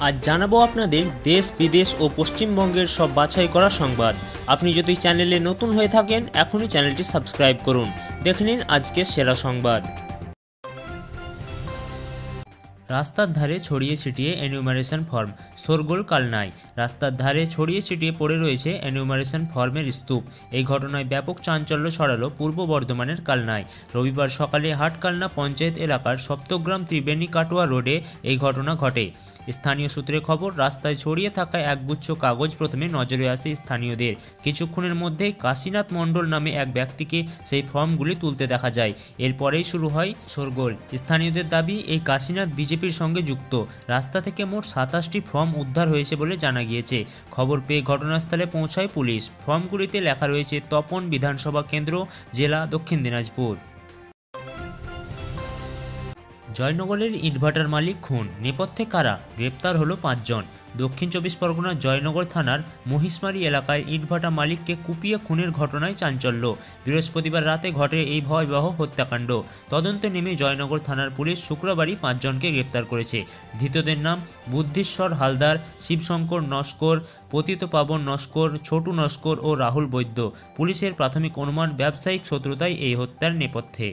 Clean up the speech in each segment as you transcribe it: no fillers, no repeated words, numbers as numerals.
আজ জানাবো আপনাদের দেশ বিদেশ ও পশ্চিমবঙ্গের সব বাছাই করা সংবাদ। আপনি যদি চ্যানেলে নতুন হয়ে থাকেন এখনই চ্যানেলটি সাবস্ক্রাইব করুন। দেখে নিন আজকের সেরা সংবাদ। রাস্তার ধারে ছড়িয়ে ছিটিয়ে এনিউমারেশন ফর্ম, শোরগোল কালনায়। রাস্তার ধারে ছড়িয়ে ছিটিয়ে পড়ে রয়েছে এনিউমারেশন ফর্মের স্তূপ। এই ঘটনায় ব্যাপক চাঞ্চল্য ছড়ালো পূর্ব বর্ধমানের কালনায়। রবিবার সকালে হাটকালনা পঞ্চায়েত এলাকার সপ্তগ্রাম ত্রিবেণী কাটোয়া রোডে এই ঘটনা ঘটে। স্থানীয় সূত্রে খবর, রাস্তায় ছড়িয়ে থাকা একগুচ্ছ কাগজ প্রথমে নজরে আসে স্থানীয়দের। কিছুক্ষণের মধ্যেই কাশীনাথ মণ্ডল নামে এক ব্যক্তিকে সেই ফর্মগুলি তুলতে দেখা যায়। এরপরেই শুরু হয় শোরগোল। স্থানীয়দের দাবি, এই কাশীনাথ বিজেপির সঙ্গে যুক্ত। রাস্তা থেকে মোট 27টি ফর্ম উদ্ধার হয়েছে বলে জানা গিয়েছে। খবর পেয়ে ঘটনাস্থলে পৌঁছায় পুলিশ। ফর্মগুলিতে লেখা রয়েছে তপন বিধানসভা কেন্দ্র, জেলা দক্ষিণ দিনাজপুর। জয়নগরের ইটভাটার মালিক খুন, নেপথ্যে কারা? গ্রেপ্তার হলো 5 জন। দক্ষিণ 24 পরগনার জয়নগর থানার মহিষমারি এলাকায় ইটভাটা মালিককে কুপিয়ে খুনের ঘটনায় চাঞ্চল্য। বৃহস্পতিবার রাতে ঘটে এই ভয়াবহ হত্যাকাণ্ড। তদন্তে নেমে জয়নগর থানার পুলিশ শুক্রবারই 5 জনকে গ্রেপ্তার করেছে। ধৃতদের নাম বুদ্ধিশ্বর হালদার, শিবশঙ্কর নস্কর, পতিত পাবন নস্কর, ছোটু নস্কর ও রাহুল বৈদ্য। পুলিশের প্রাথমিক অনুমান, ব্যবসায়িক শত্রুতাই এই হত্যার নেপথ্যে।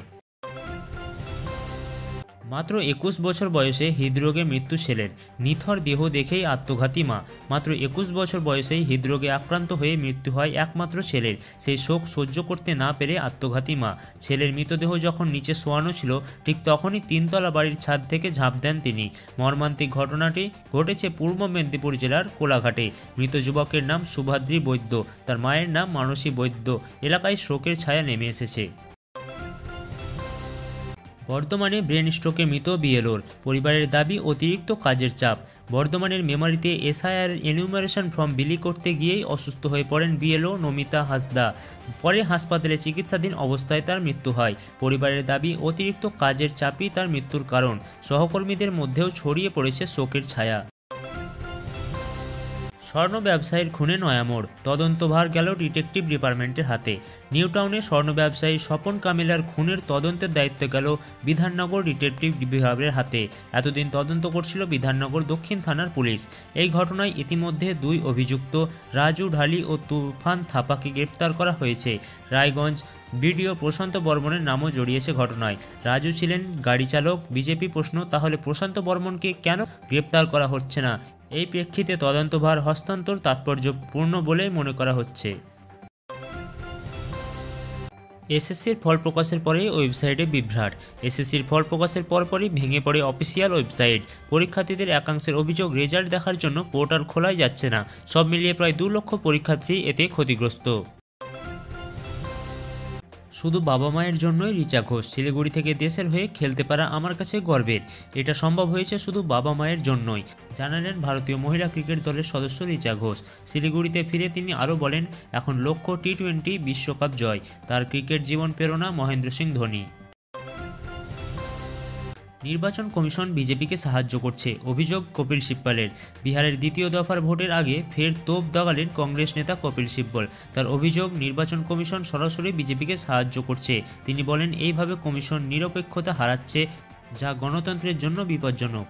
মাত্র 21 বছর বয়সে হৃদরোগে মৃত্যু ছেলের। নিথর দেহ দেখেই আত্মঘাতী মা। মাত্র 21 বছর বয়সেই হৃদরোগে আক্রান্ত হয়ে মৃত্যু হয় একমাত্র ছেলের। সেই শোক সহ্য করতে না পেরে আত্মঘাতী মা। ছেলের মৃতদেহ যখন নিচে শোয়ানো ছিল, ঠিক তখনই 3তলা বাড়ির ছাদ থেকে ঝাঁপ দেন তিনি। মর্মান্তিক ঘটনাটি ঘটেছে পূর্ব মেদিনীপুর জেলার কোলাঘাটে। মৃত যুবকের নাম সুভাদ্রী বৈদ্য, তার মায়ের নাম মানসী বৈদ্য। এলাকায় শোকের ছায়া নেমে এসেছে। বর্ধমানে ব্রেন স্ট্রোকে মৃত বিএলওর। পরিবারের দাবি, অতিরিক্ত কাজের চাপ। বর্ধমানের মেমারিতে এসআইআর এনিউমারেশন ফর্ম বিলি করতে গিয়েই অসুস্থ হয়ে পড়েন বিএলও নমিতা হাসদা। পরে হাসপাতালে চিকিৎসাধীন অবস্থায় তার মৃত্যু হয়। পরিবারের দাবি, অতিরিক্ত কাজের চাপই তার মৃত্যুর কারণ। সহকর্মীদের মধ্যেও ছড়িয়ে পড়েছে শোকের ছায়া। স্বর্ণ ব্যবসায়ীর খুনে নয়া মোড়, তদন্তভার গেল ডিটেকটিভ ডিপার্টমেন্টের হাতে। নিউ টাউনে স্বর্ণ ব্যবসায়ী স্বপন কামিলার খুনের তদন্তের দায়িত্ব গেল বিধাননগর ডিটেকটিভ বিভাগের হাতে। এতদিন তদন্ত করছিল বিধাননগর দক্ষিণ থানার পুলিশ। এই ঘটনায় ইতিমধ্যে 2 অভিযুক্ত রাজু ঢালি ও তুফান থাপাকে গ্রেপ্তার করা হয়েছে। রায়গঞ্জ বিডিও প্রশান্ত বর্মনের নামও জড়িয়েছে ঘটনায়। রাজু ছিলেন গাড়ি চালক। বিজেপি প্রশ্ন, তাহলে প্রশান্ত বর্মনকে কেন গ্রেপ্তার করা হচ্ছে না? এই প্রেক্ষিতে তদন্তভার হস্তান্তর তাৎপর্যপূর্ণ বলেই মনে করা হচ্ছে। এসএসসির ফল প্রকাশের পরেই ওয়েবসাইটে বিভ্রাট। এসএসসির ফল প্রকাশের পরপরই ভেঙে পড়ে অফিসিয়াল ওয়েবসাইট। পরীক্ষার্থীদের একাংশের অভিযোগ, রেজাল্ট দেখার জন্য পোর্টাল খোলাই যাচ্ছে না। সব মিলিয়ে প্রায় 2 লক্ষ পরীক্ষার্থী এতে ক্ষতিগ্রস্ত। শুধু বাবা মায়ের জন্যই রিচা ঘোষ। শিলিগুড়ি থেকে দেশের হয়ে খেলতে পারা আমার কাছে গর্বের। এটা সম্ভব হয়েছে শুধু বাবা মায়ের জন্যই, জানালেন ভারতীয় মহিলা ক্রিকেট দলের সদস্য রিচা ঘোষ। শিলিগুড়িতে ফিরে তিনি আরও বলেন, এখন লক্ষ্য টি20 বিশ্বকাপ জয়। তার ক্রিকেট জীবন প্রেরণা মহেন্দ্র সিং ধোনি। নির্বাচন কমিশন বিজেপিকে সাহায্য করছে, অভিযোগ কপিল সিব্বলের। বিহারের 2য় দফার ভোটের আগে ফের তোপ দাগালেন কংগ্রেস নেতা কপিল সিব্বল। তার অভিযোগ, নির্বাচন কমিশন সরাসরি বিজেপিকে সাহায্য করছে। তিনি বলেন, এইভাবে কমিশন নিরপেক্ষতা হারাচ্ছে, যা গণতন্ত্রের জন্য বিপজ্জনক।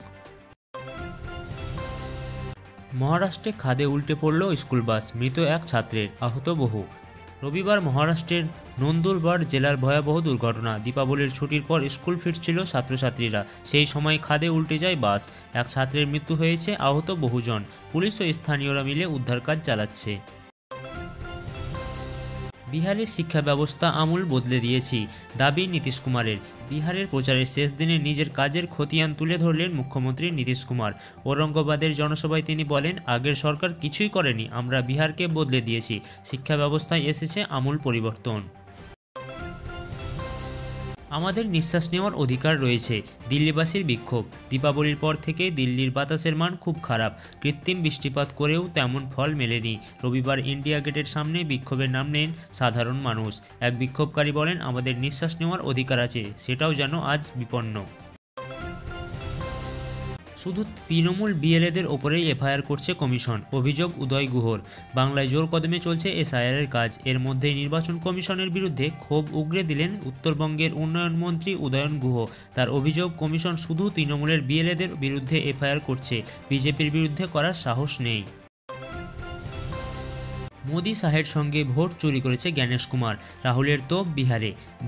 মহারাষ্ট্রে খাদে উল্টে পড়ল স্কুল বাস, মৃত এক ছাত্রের, আহত বহু। রবিবার মহারাষ্ট্রের নন্দুরবার জেলার ভয়াবহ দুর্ঘটনা। দীপাবলির ছুটির পর স্কুল ফিরছিল ছাত্রছাত্রীরা। সেই সময় খাদে উল্টে যায় বাস। এক ছাত্রের মৃত্যু হয়েছে, আহত বহুজন। পুলিশ ও স্থানীয়রা মিলে উদ্ধার কাজ চালাচ্ছে। বিহারের শিক্ষা ব্যবস্থা আমূল বদলে দিয়েছি, দাবি নীতিশ কুমারের। বিহারের প্রচারের শেষ দিনে নিজের কাজের খতিয়ান তুলে ধরলেন মুখ্যমন্ত্রী নীতিশ কুমার। ঔরঙ্গাবাদের জনসভায় তিনি বলেন, আগের সরকার কিছুই করেনি, আমরা বিহারকে বদলে দিয়েছি। শিক্ষা ব্যবস্থায় এসেছে আমূল পরিবর্তন। আমাদের নিঃশ্বাস নেওয়ার অধিকার রয়েছে, দিল্লিবাসীর বিক্ষোভ। দীপাবলির পর থেকেই দিল্লির বাতাসের মান খুব খারাপ। কৃত্রিম বৃষ্টিপাত করেও তেমন ফল মেলেনি। রবিবার ইন্ডিয়া গেটের সামনে বিক্ষোভের নাম নেন সাধারণ মানুষ। এক বিক্ষোভকারী বলেন, আমাদের নিঃশ্বাস নেওয়ার অধিকার আছে, সেটাও যেন আজ বিপন্ন। শুধু তৃণমূল বিএলএদের ওপরেই এফআইআর করছে কমিশন, অভিযোগ উদয় গুহর। বাংলায় জোর কদমে চলছে এসআইআরের কাজ। এর মধ্যেই নির্বাচন কমিশনের বিরুদ্ধে ক্ষোভ উগরে দিলেন উত্তরবঙ্গের উন্নয়ন মন্ত্রী উদয়ন গুহ। তার অভিযোগ, কমিশন শুধু তৃণমূলের বিএলএদের বিরুদ্ধে এফআইআর করছে, বিজেপির বিরুদ্ধে করার সাহস নেই। মোদি শাহের সঙ্গে ভোট চুরি করেছে জ্ঞানেশ কুমার, রাহুলের তোপ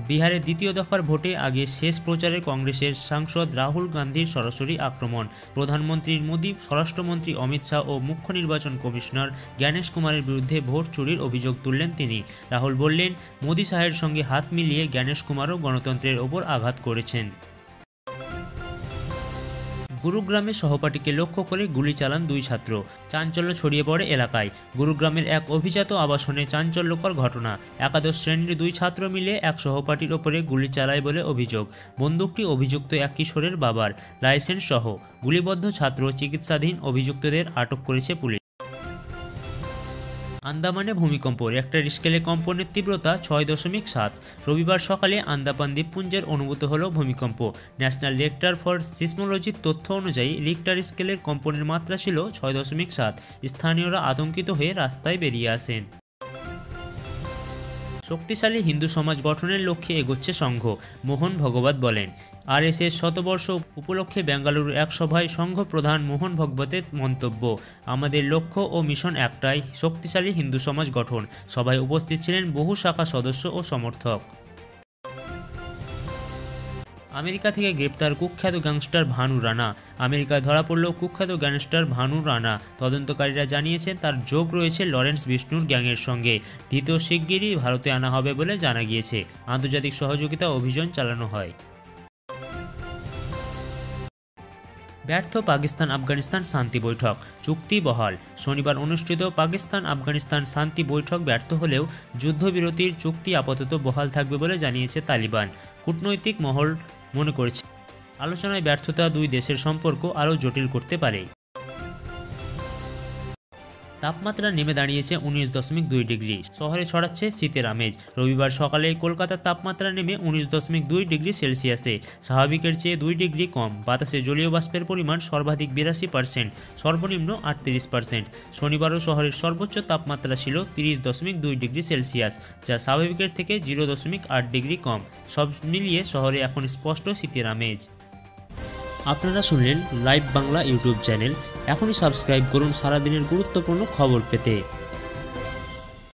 বিহারে দ্বিতীয় দফার ভোটে আগে শেষ প্রচারে কংগ্রেসের সাংসদ রাহুল গান্ধীর সরাসরি আক্রমণ। প্রধানমন্ত্রী মোদি, স্বরাষ্ট্রমন্ত্রী অমিত শাহ ও মুখ্য নির্বাচন কমিশনার জ্ঞানেশ কুমারের বিরুদ্ধে ভোট চুরির অভিযোগ তুললেন তিনি। রাহুল বললেন, মোদি শাহের সঙ্গে হাত মিলিয়ে জ্ঞানেশ কুমারও গণতন্ত্রের ওপর আঘাত করেছেন। গুরুগ্রামে সহপাঠীকে লক্ষ্য করে গুলি চালান দুই ছাত্র, চাঞ্চল্য ছড়িয়ে পড়ে এলাকায়। গুরুগ্রামের এক অভিজাত আবাসনে চাঞ্চল্যকর ঘটনা। একাদশ শ্রেণীর দুই ছাত্র মিলে এক সহপাঠীর ওপরে গুলি চালায় বলে অভিযোগ। বন্দুকটি অভিযুক্ত এক কিশোরের বাবার, লাইসেন্স সহ। গুলিবদ্ধ ছাত্র চিকিৎসাধীন, অভিযুক্তদের আটক করেছে পুলিশ। আন্দামানে ভূমিকম্প, রিক্টার স্কেলে কম্পনের তীব্রতা 6.7। রবিবার সকালে আন্দামান দ্বীপপুঞ্জের অনুভূত হল ভূমিকম্প। ন্যাশনাল রিক্টার ফর সিসমোলজির তথ্য অনুযায়ী রিক্টার স্কেলের কম্পনের মাত্রা ছিল 6.7। স্থানীয়রা আতঙ্কিত হয়ে রাস্তায় বেরিয়ে আসেন। শক্তিশালী হিন্দু সমাজ গঠনের লক্ষ্যে এগোচ্ছে সংঘ, মোহন ভগবত বলেন। আরএসএস শতবর্ষ উপলক্ষে বেঙ্গালুরু এক সভায় সংঘ প্রধান মোহন ভগবতের মন্তব্য, আমাদের লক্ষ্য ও মিশন একটাই, শক্তিশালী হিন্দু সমাজ গঠন। সভায় উপস্থিত ছিলেন বহু শাখা সদস্য ও সমর্থক। আমেরিকা থেকে গ্রেপ্তার কুখ্যাত গ্যাংস্টার ভানু রানা। আমেরিকায় ধরা পড়ল কুখ্যাত গ্যাংস্টার ভানু রানা। তদন্তকারীরা জানিয়েছেন তার যোগ রয়েছে লরেন্স বিষ্ণুর গ্যাংয়ের সঙ্গে। দ্বিতীয় শিগগিরই ভারতে আনা হবে বলে জানা গিয়েছে। আন্তর্জাতিক সহযোগিতা অভিযান চালানো হয়। ব্যর্থ পাকিস্তান আফগানিস্তান শান্তি বৈঠক, চুক্তি বহাল। শনিবার অনুষ্ঠিত পাকিস্তান আফগানিস্তান শান্তি বৈঠক ব্যর্থ হলেও যুদ্ধবিরতির চুক্তি আপাতত বহাল থাকবে বলে জানিয়েছে তালিবান। কূটনৈতিক মহল মনে করছে আলোচনায় ব্যর্থতা দুই দেশের সম্পর্ক আরও জটিল করতে পারে। তাপমাত্রা নেমে দাঁড়িয়েছে 19.2 ডিগ্রি, শহরে ছড়াচ্ছে শীতের আমেজ। রবিবার সকালে কলকাতার তাপমাত্রা নেমে 19.2 ডিগ্রি সেলসিয়াসে, স্বাভাবিকের চেয়ে 2 ডিগ্রি কম। বাতাসে জলীয় বাষ্পের পরিমাণ সর্বাধিক 82%, সর্বনিম্ন 38%। শনিবারও শহরের সর্বোচ্চ তাপমাত্রা ছিল 30.2 ডিগ্রি সেলসিয়াস, যা স্বাভাবিকের থেকে 0.8 ডিগ্রি কম। সব মিলিয়ে শহরে এখন স্পষ্ট শীতের আমেজ। আপনারা শুনলেন লাইভ বাংলা ইউটিউব চ্যানেল। এখনই সাবস্ক্রাইব করুন সারাদিনের গুরুত্বপূর্ণ খবর পেতে।